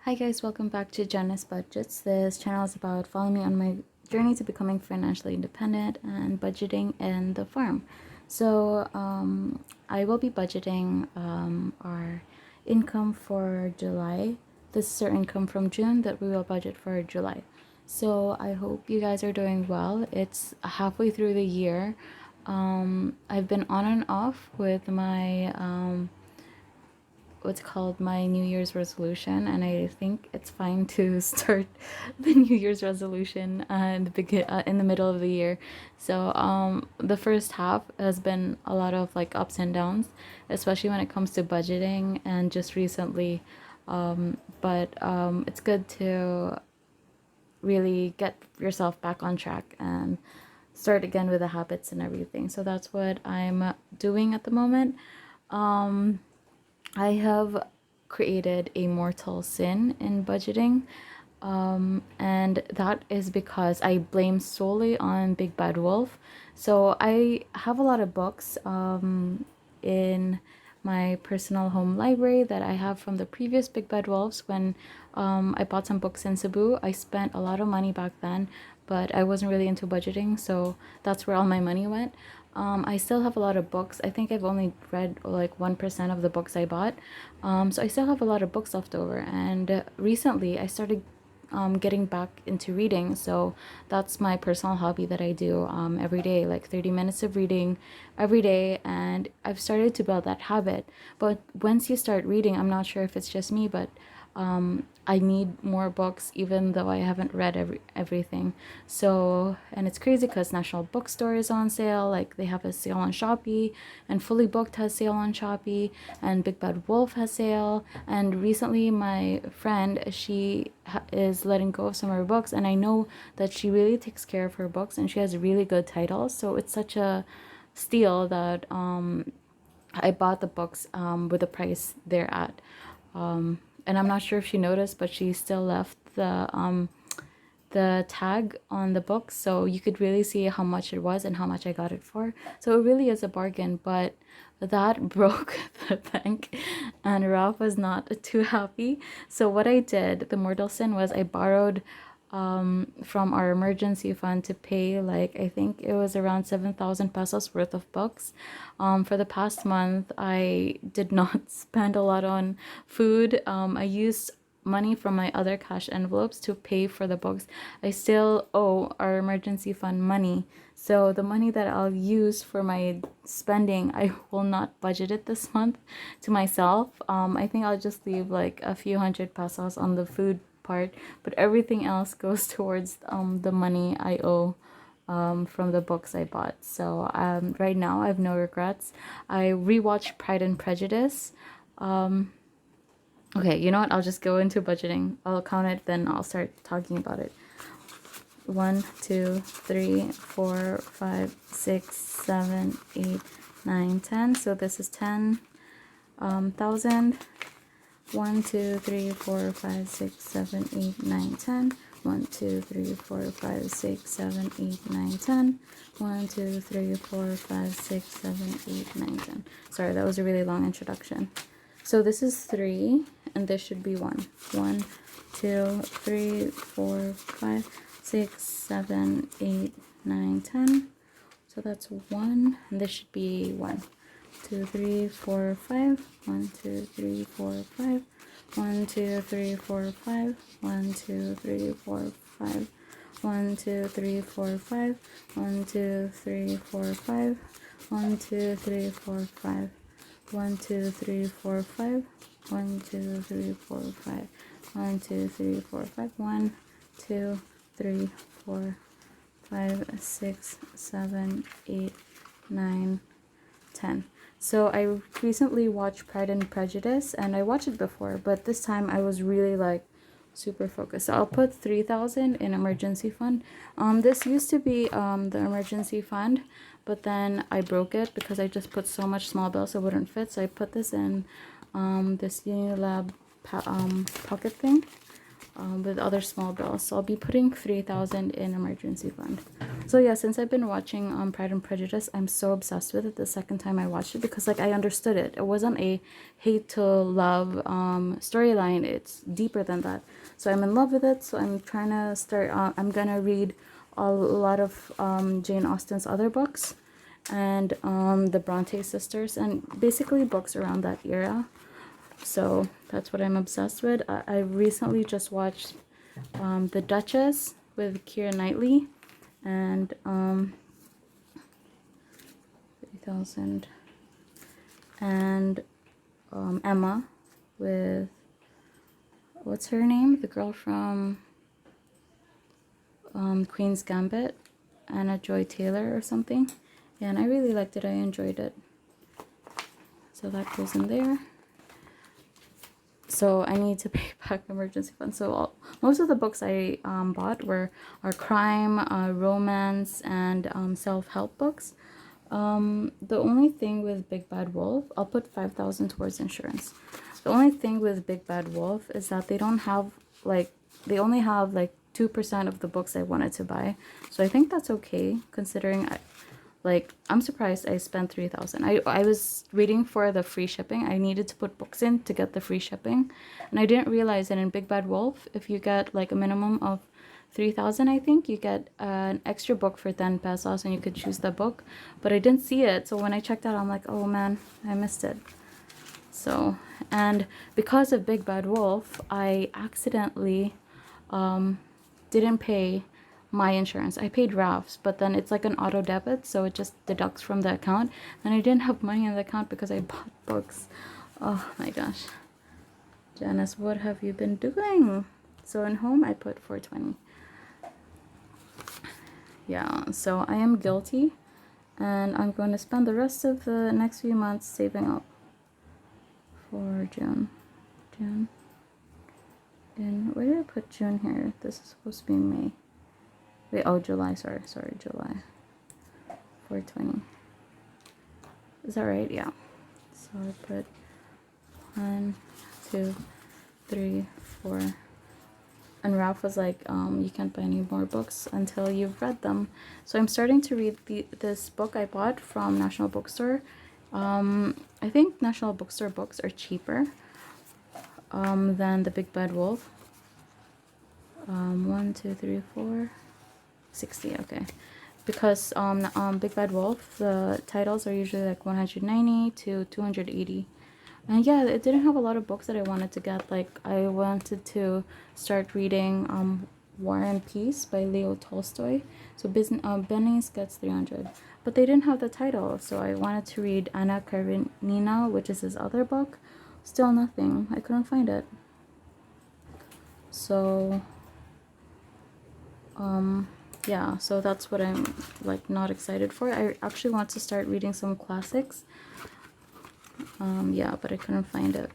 Hi guys, welcome back to Janice Budgets. This channel is about following me on my journey to becoming financially independent and budgeting in the farm. I will be budgeting our income for July. This is our income from June that we will budget for July. So I hope you guys are doing well. It's halfway through the year. I've been on and off with my what's called my New Year's resolution, and I think it's fine to start the New Year's resolution in the middle of the year. The first half has been a lot of like ups and downs, especially when it comes to budgeting and just recently. But it's good to really get yourself back on track and start again with the habits and everything. So that's what I'm doing at the moment. I have created a mortal sin in budgeting, and that is because I blame solely on Big Bad Wolf. So I have a lot of books in my personal home library that I have from the previous Big Bad Wolves. When I bought some books in Cebu, I spent a lot of money back then, but I wasn't really into budgeting, so that's where all my money went. I still have a lot of books. I think I've only read like 1% of the books I bought. So I still have a lot of books left over. And recently I started getting back into reading. So that's my personal hobby that I do every day, like 30 minutes of reading every day. And I've started to build that habit. But once you start reading, I'm not sure if it's just me, but I need more books even though I haven't read everything. So, and it's crazy because National Bookstore is on sale. Like they have a sale on Shopee, and Fully Booked has sale on Shopee, and Big Bad Wolf has sale. And recently my friend, she is letting go of some of her books, and I know that she really takes care of her books and she has really good titles. So it's such a steal that I bought the books with the price they're at. And I'm not sure if she noticed, but she still left the tag on the book, so you could really see how much it was and how much I got it for. So it really is a bargain, but that broke the bank, and Ralph was not too happy. So what I did, the mortal sin, was I borrowed from our emergency fund to pay, like I think it was around 7,000 pesos worth of books. For the past month, I did not spend a lot on food. I used money from my other cash envelopes to pay for the books. I still owe our emergency fund money. So the money that I'll use for my spending, I will not budget it this month to myself. I think I'll just leave like a few hundred pesos on the food part, but everything else goes towards the money I owe from the books I bought. So right now I have no regrets. I rewatched Pride and Prejudice. Okay, you know what? I'll just go into budgeting. I'll count it, then I'll start talking about it. 1, 2, 3, 4, 5, 6, 7, 8, 9, 10. So this is 10,000. 1, 2, 3, 4, 5, 6, 7, 8, 9, 10. 1, 2, 3, 4, 5, 6, 7, 8, 9, 10. 1, 2, 3, 4, 5, 6, 7, 8, 9, 10. Sorry, that was a really long introduction. So this is 3, and this should be 1. 1, 2, 3, 4, 5, 6, 7, 8, 9, 10. So that's 1, and this should be 1. 2, 3, 4, 5. 1, 2, 3, 4, 5. 1, 2, 3, 4, 5. 1, 2, 3, 4, 5. 1, 2, 3, 4, 5. 1, 2, 3, 4, 5. 1, 2, 3, 4, 5. 1, 2, 3, 4, 5. 1, 2, 3, 4, 5. 1, 2, 3, 4, 5. 1, 2, 3, 4, 5, 6, 7, 8, 9, 10. So I recently watched Pride and Prejudice, and I watched it before, but this time I was really like super focused. So I'll put 3,000 in emergency fund. This used to be the emergency fund, but then I broke it because I just put so much small bills it wouldn't fit. So I put this in this Unilab pocket thing. with other small bills. So I'll be putting 3,000 in emergency fund. So yeah, since I've been watching Pride and Prejudice, I'm so obsessed with it the second time I watched it, because like I understood it. It wasn't a hate to love storyline. It's deeper than that. So I'm in love with it. So I'm trying to start, I'm gonna read a lot of Jane Austen's other books, and the Bronte sisters, and basically books around that era. So that's what I'm obsessed with. I recently just watched The Duchess with Keira Knightley, and 3,000, and Emma with, what's her name? The girl from Queen's Gambit, Anna Joy Taylor or something. Yeah, and I really liked it. I enjoyed it. So that goes in there. So I need to pay back emergency fund. So most of the books I bought are crime, romance, and self-help books. The only thing with Big Bad Wolf, I'll put 5,000 towards insurance. The only thing with Big Bad Wolf is that they don't have they only have 2% of the books I wanted to buy. So I think that's okay, considering I'm surprised I spent 3,000. I was waiting for the free shipping. I needed to put books in to get the free shipping, and I didn't realize that in Big Bad Wolf, if you get like a minimum of 3,000, I think you get an extra book for 10 pesos, and you could choose the book. But I didn't see it, so when I checked out, I'm like, oh man, I missed it. So, and because of Big Bad Wolf, I accidentally didn't pay my insurance. I paid Ralph's, but then it's like an auto debit, so it just deducts from the account, and I didn't have money in the account because I bought books. Oh my gosh. Janice, what have you been doing? So in home I put 420. Yeah, so I am guilty, and I'm going to spend the rest of the next few months saving up for June. And where did I put June here? This is supposed to be May. Wait, oh, July, sorry, July. 420. Is that right? Yeah. So I put 1, 2, 3, 4. And Ralph was like, you can't buy any more books until you've read them. So I'm starting to read this book I bought from National Bookstore. I think National Bookstore books are cheaper than the Big Bad Wolf. 1, 2, 3, 4, 60. Okay, because Big Bad Wolf, the titles are usually like 190 to 280. And yeah, it didn't have a lot of books that I wanted to get. Like I wanted to start reading War and Peace by Leo Tolstoy. So Benny's gets 300, but they didn't have the title. So I wanted to read Anna Karenina, which is his other book. Still nothing. I couldn't find it. So yeah, so that's what I'm like not excited for. I actually want to start reading some classics. Yeah, but I couldn't find it.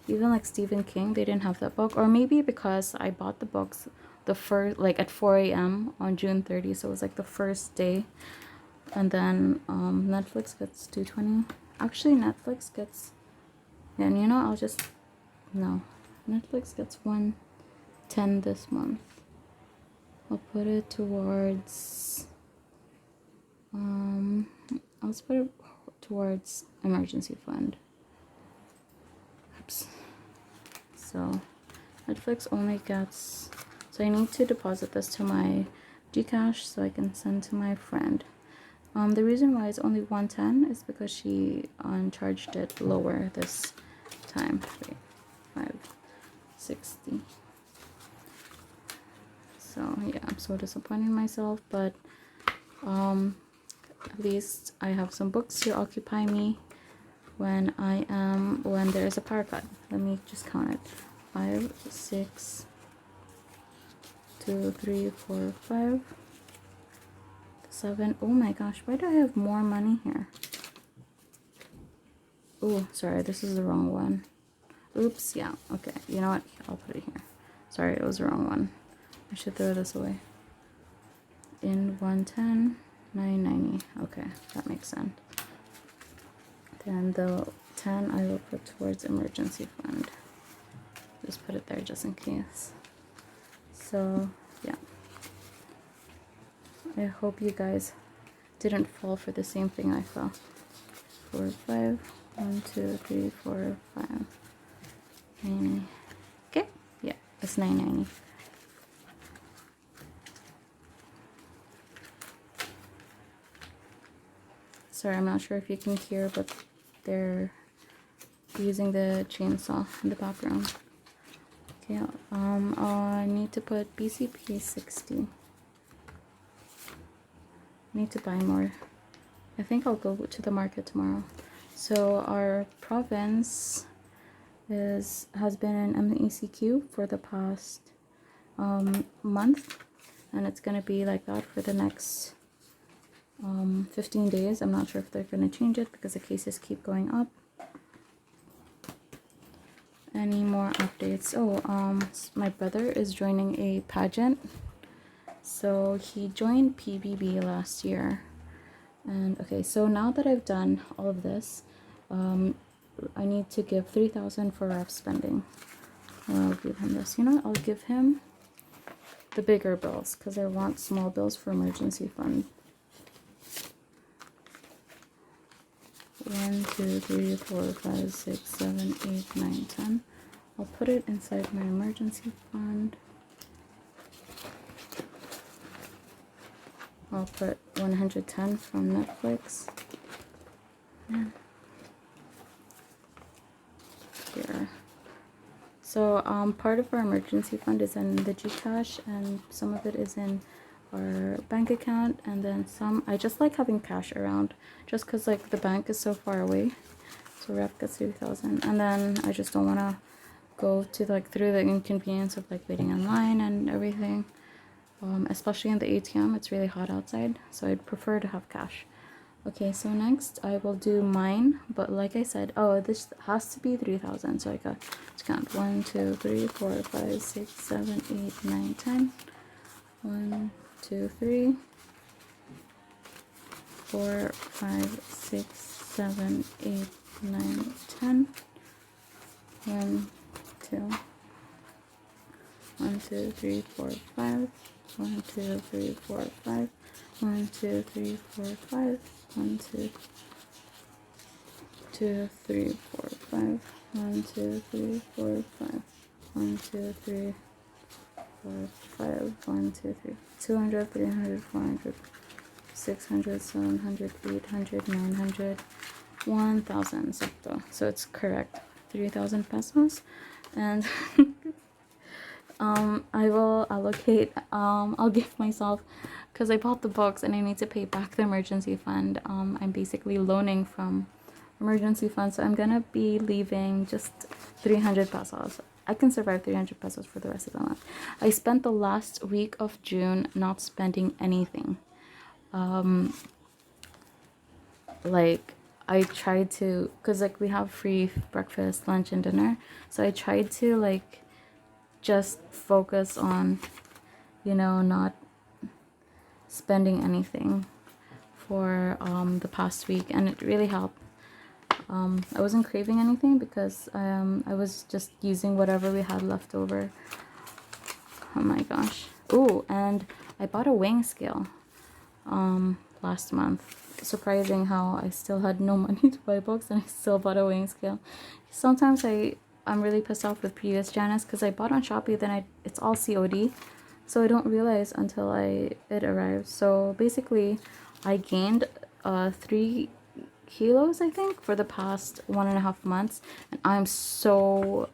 Even like Stephen King, they didn't have that book. Or maybe because I bought the books the first, like at 4 a.m. on June 30, so it was like the first day. And then Netflix gets 220. Actually, Netflix gets, yeah, and you know, I'll just, no, Netflix gets 110 this month. I'll put it towards, I'll just put it towards emergency fund. Oops. So Netflix only gets, so I need to deposit this to my Gcash so I can send to my friend. The reason why it's only 110 is because she charged it lower this time. Wait, 560. So yeah, I'm so disappointed in myself, but at least I have some books to occupy me when there is a power cut. Let me just count it. 5, 6, 2, 3, 4, 5, 7. Oh my gosh, why do I have more money here? Oh, sorry, this is the wrong one. Oops, yeah, okay. You know what? I'll put it here. Sorry, it was the wrong one. I should throw this away. In 110, 990. Okay, that makes sense. Then the 10 I will put towards emergency fund. Just put it there just in case. So yeah, I hope you guys didn't fall for the same thing I fell. 4, 5, 1, 2, 3, 4, 5, 90. Okay, yeah, it's 990. Sorry, I'm not sure if you can hear, but they're using the chainsaw in the background. Okay, I need to put BCP 60. Need to buy more. I think I'll go to the market tomorrow. So our province has been in MECQ for the past month, and it's gonna be like that for the next 15 days. I'm not sure if they're gonna change it because the cases keep going up. Any more updates? Oh, my brother is joining a pageant. So he joined PBB last year. And okay, so now that I've done all of this, I need to give 3,000 for ref spending. I'll give him this. You know what? I'll give him the bigger bills because I want small bills for emergency fund. 1, 2, 3, 4, 5, 6, 7, 8, 9, 10. I'll put it inside my emergency fund. I'll put 110 from Netflix. Yeah. Here. So part of our emergency fund is in the Gcash, and some of it is in our bank account, and then some I just like having cash around just because like the bank is so far away. So rep gets 3,000, and then I just don't want to go to like through the inconvenience of like waiting in line and everything, especially in the ATM. It's really hot outside, so I'd prefer to have cash. Okay, so next I will do mine, but like I said, oh, this has to be 3,000, so I got to count 1, 2, 3, 4, 5, 6, 7, 8, 9, 10. 1, 2, 3, 4, 5, 6, 7, 8, 9, 10. 1, 2, 1, 2, 3, 4, 5. 1, 2, 3, 4, 5. 1, 2, 3, 4, 5. 1, 2, 2, 3, 4, 5. 1, 2, 3, 4, 5. 1, 2, 3, 4, 5. 1, 2, 3. 200, 300, 400, 600, 700, 800, 900, 1,000 exacto. So it's correct. 3,000 pesos. And I will allocate, I'll give myself, because I bought the books and I need to pay back the emergency fund. I'm basically loaning from emergency fund, so I'm gonna be leaving just 300 pesos. I can survive 300 pesos for the rest of the month. I spent the last week of June not spending anything. Like I tried to, because like we have free breakfast, lunch, and dinner, so I tried to like just focus on, you know, not spending anything for the past week, and it really helped. I wasn't craving anything because I was just using whatever we had left over. Oh my gosh. Ooh, and I bought a weighing scale last month. Surprising how I still had no money to buy books and I still bought a weighing scale. Sometimes I'm really pissed off with previous Janice because I bought on Shopee, then it's all COD, so I don't realize until it arrives. So basically I gained 3 kilos I think for the past 1.5 months, and I'm so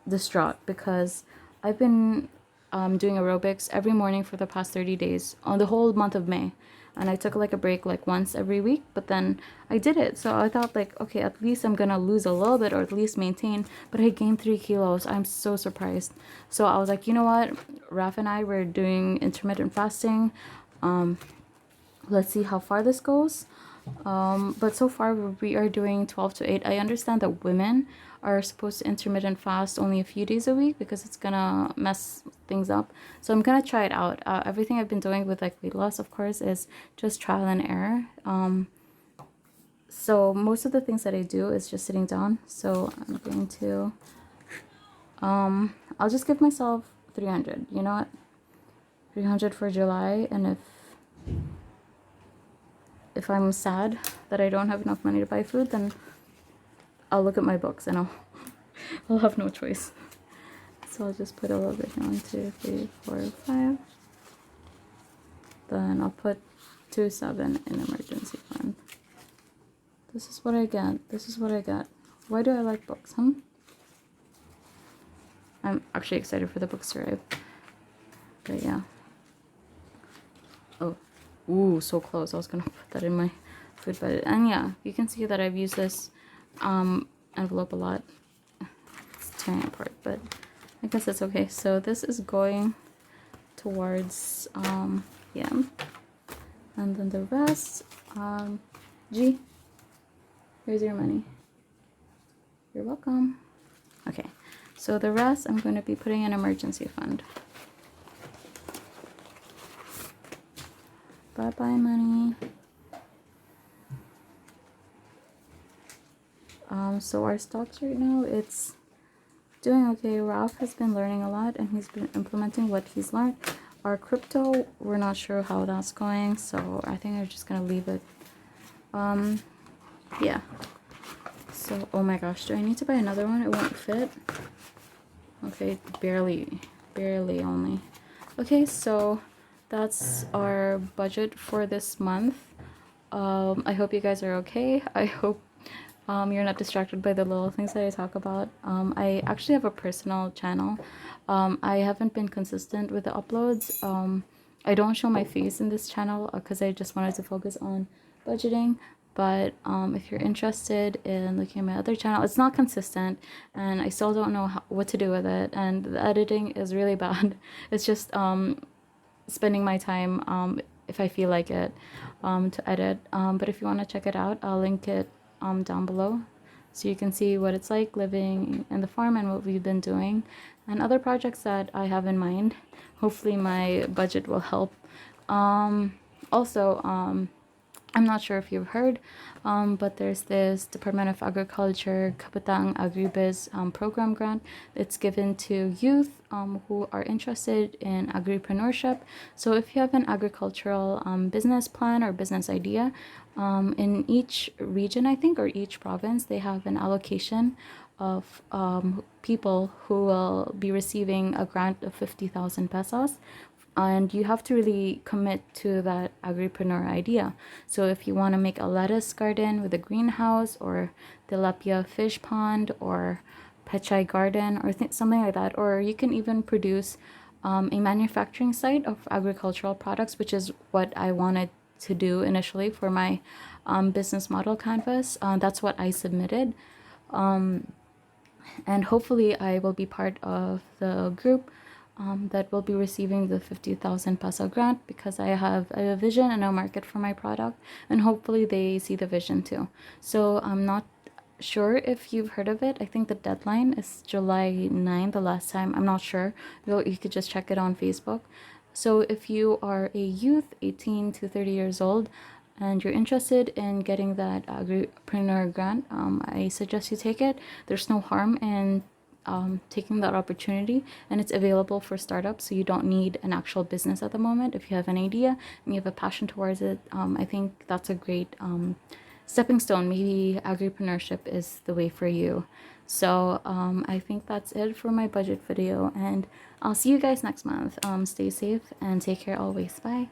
distraught because I've been doing aerobics every morning for the past 30 days on the whole month of May, and I took like a break like once every week, but then I did it. So I thought like, okay, at least I'm gonna lose a little bit or at least maintain, but I gained 3 kilos. I'm so surprised. So I was like, you know what, Raf and I were doing intermittent fasting. Let's see how far this goes. But so far we are doing 12 to 8. I understand that women are supposed to intermittent fast only a few days a week because it's gonna mess things up. So I'm gonna try it out. Everything I've been doing with like weight loss, of course, is just trial and error. So most of the things that I do is just sitting down. So I'm going to I'll just give myself 300. You know what? 300 for July, and if I'm sad that I don't have enough money to buy food, then I'll look at my books and I'll have no choice. So I'll just put a little bit here. 1, 2, 3, 4, 5. Then I'll put 2, 7 in emergency fund. This is what I get. This is what I get. Why do I like books, huh? I'm actually excited for the books to arrive. But yeah. Oh, ooh, so close. I was gonna put that in my food budget. And yeah, you can see that I've used this envelope a lot. It's tearing apart, but I guess it's okay. So this is going towards yeah, and then the rest, G, here's your money. You're welcome. Okay, so the rest I'm going to be putting in emergency fund. Bye bye money. So our stocks right now, it's doing okay. Ralph has been learning a lot and he's been implementing what he's learned. Our crypto, we're not sure how that's going, so I think I'm just gonna leave it. Yeah. So, oh my gosh, do I need to buy another one? It won't fit. Okay, barely only. Okay, so that's our budget for this month. I hope you guys are okay. I hope you're not distracted by the little things that I talk about. I actually have a personal channel. I haven't been consistent with the uploads. I don't show my face in this channel because I just wanted to focus on budgeting. But if you're interested in looking at my other channel, it's not consistent and I still don't know what to do with it. And the editing is really bad. It's just spending my time if I feel like it to edit. But if you want to check it out, I'll link it down below so you can see what it's like living in the farm and what we've been doing and other projects that I have in mind. Hopefully my budget will help. Also, I'm not sure if you've heard, but there's this Department of Agriculture Kabatang Agribiz program grant. It's given to youth who are interested in agripreneurship. So if you have an agricultural business plan or business idea, in each region, I think, or each province, they have an allocation of people who will be receiving a grant of 50,000 pesos. And you have to really commit to that agripreneur idea. So if you want to make a lettuce garden with a greenhouse or tilapia fish pond or pechay garden or something like that, or you can even produce a manufacturing site of agricultural products, which is what I wanted to do initially for my business model canvas. That's what I submitted. And hopefully I will be part of the group that will be receiving the 50,000 peso grant because I have a vision and a market for my product, and hopefully they see the vision too. So I'm not sure if you've heard of it. I think the deadline is July 9th, the last time. I'm not sure. You could just check it on Facebook. So if you are a youth, 18 to 30 years old, and you're interested in getting that agripreneur grant, I suggest you take it. There's no harm in taking that opportunity, and it's available for startups, so you don't need an actual business at the moment. If you have an idea and you have a passion towards it, I think that's a great stepping stone. Maybe agripreneurship is the way for you. So I think that's it for my budget video, and I'll see you guys next month. Stay safe and take care always. Bye.